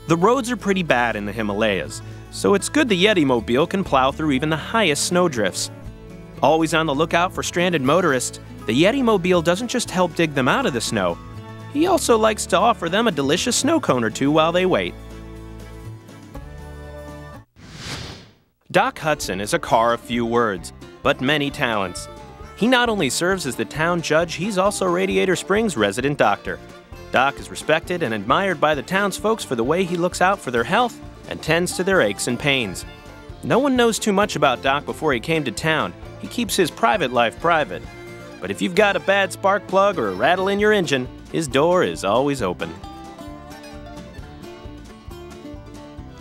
The roads are pretty bad in the Himalayas, so it's good the Yeti Mobile can plow through even the highest snowdrifts. Always on the lookout for stranded motorists, the Yeti Mobile doesn't just help dig them out of the snow, he also likes to offer them a delicious snow cone or two while they wait. Doc Hudson is a car of few words, but many talents. He not only serves as the town judge, he's also Radiator Springs' resident doctor. Doc is respected and admired by the townsfolk for the way he looks out for their health and tends to their aches and pains. No one knows too much about Doc before he came to town. He keeps his private life private. But if you've got a bad spark plug or a rattle in your engine, his door is always open.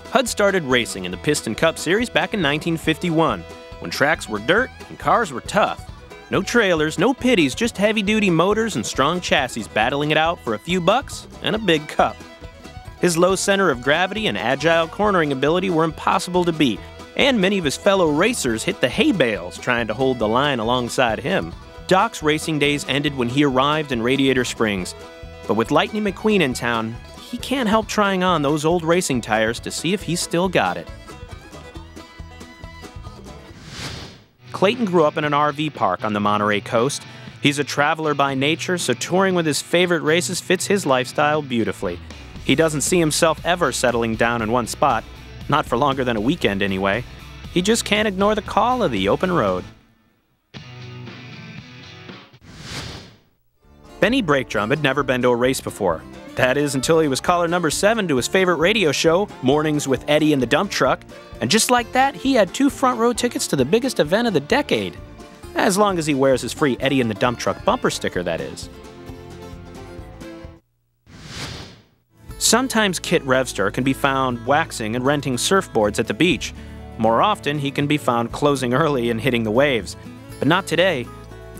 Hud started racing in the Piston Cup Series back in 1951, when tracks were dirt and cars were tough. No trailers, no pitties, just heavy-duty motors and strong chassis battling it out for a few bucks and a big cup. His low center of gravity and agile cornering ability were impossible to beat, and many of his fellow racers hit the hay bales trying to hold the line alongside him. Doc's racing days ended when he arrived in Radiator Springs, but with Lightning McQueen in town, he can't help trying on those old racing tires to see if he's still got it. Clayton grew up in an RV park on the Monterey coast. He's a traveler by nature, so touring with his favorite races fits his lifestyle beautifully. He doesn't see himself ever settling down in one spot, not for longer than a weekend anyway. He just can't ignore the call of the open road. Benny Breakdrum had never been to a race before. That is, until he was caller number 7 to his favorite radio show, Mornings with Eddie and the Dump Truck. And just like that, he had 2 front row tickets to the biggest event of the decade. As long as he wears his free Eddie and the Dump Truck bumper sticker, that is. Sometimes Kit Revstar can be found waxing and renting surfboards at the beach. More often, he can be found closing early and hitting the waves. But not today.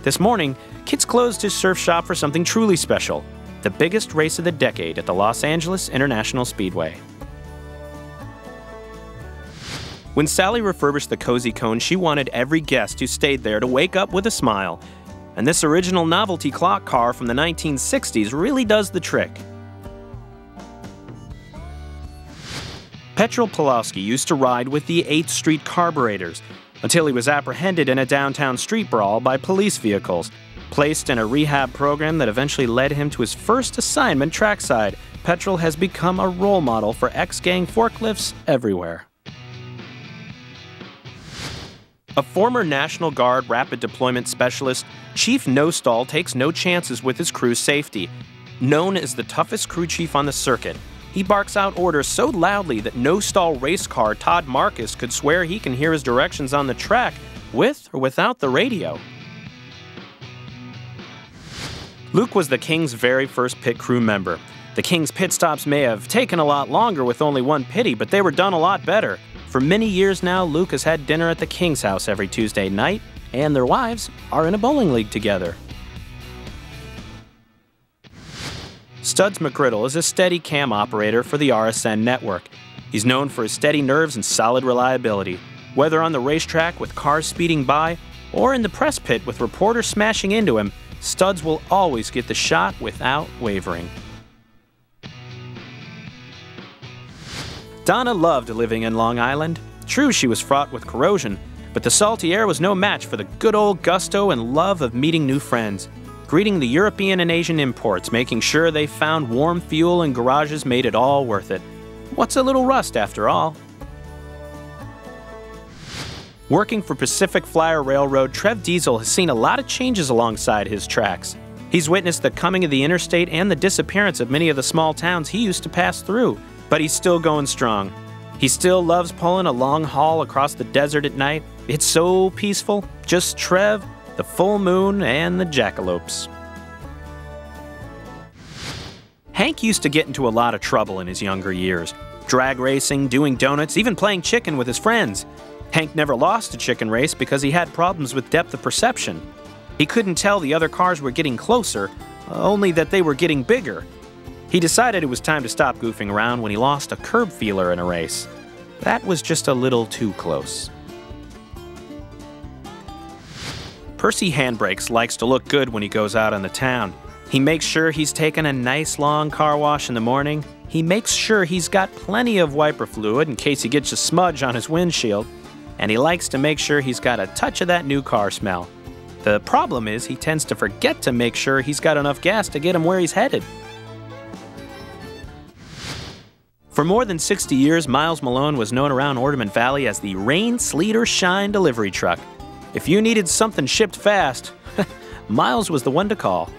This morning, Kit's closed his surf shop for something truly special. The biggest race of the decade at the Los Angeles International Speedway. When Sally refurbished the Cozy Cone, she wanted every guest who stayed there to wake up with a smile. And this original novelty clock car from the 1960s really does the trick. Petrol Pulowski used to ride with the 8th Street Carburetors until he was apprehended in a downtown street brawl by police vehicles. Placed in a rehab program that eventually led him to his first assignment trackside, Petrol has become a role model for ex-gang forklifts everywhere. A former National Guard Rapid Deployment Specialist, Chief No Stall takes no chances with his crew's safety. Known as the toughest crew chief on the circuit, he barks out orders so loudly that No Stall race car Todd Marcus could swear he can hear his directions on the track, with or without the radio. Luke was the King's very first pit crew member. The King's pit stops may have taken a lot longer with only one pitty, but they were done a lot better. For many years now, Luke has had dinner at the King's house every Tuesday night, and their wives are in a bowling league together. Studs McGriddle is a steady cam operator for the RSN network. He's known for his steady nerves and solid reliability. Whether on the racetrack with cars speeding by, or in the press pit with reporters smashing into him, Studs will always get the shot without wavering. Donna loved living in Long Island. True, she was fraught with corrosion, but the salty air was no match for the good old gusto and love of meeting new friends. Greeting the European and Asian imports, making sure they found warm fuel in garages made it all worth it. What's a little rust after all? Working for Pacific Flyer Railroad, Trev Diesel has seen a lot of changes alongside his tracks. He's witnessed the coming of the interstate and the disappearance of many of the small towns he used to pass through, but he's still going strong. He still loves pulling a long haul across the desert at night. It's so peaceful. Just Trev, the full moon, and the jackalopes. Hank used to get into a lot of trouble in his younger years. Drag racing, doing donuts, even playing chicken with his friends. Hank never lost a chicken race because he had problems with depth of perception. He couldn't tell the other cars were getting closer, only that they were getting bigger. He decided it was time to stop goofing around when he lost a curb feeler in a race. That was just a little too close. Percy Handbrakes likes to look good when he goes out on the town. He makes sure he's taken a nice long car wash in the morning. he makes sure he's got plenty of wiper fluid in case he gets a smudge on his windshield, and he likes to make sure he's got a touch of that new car smell. The problem is he tends to forget to make sure he's got enough gas to get him where he's headed. For more than 60 years, Miles Malone was known around Ornament Valley as the rain, sleet, or shine delivery truck. If you needed something shipped fast, Miles was the one to call.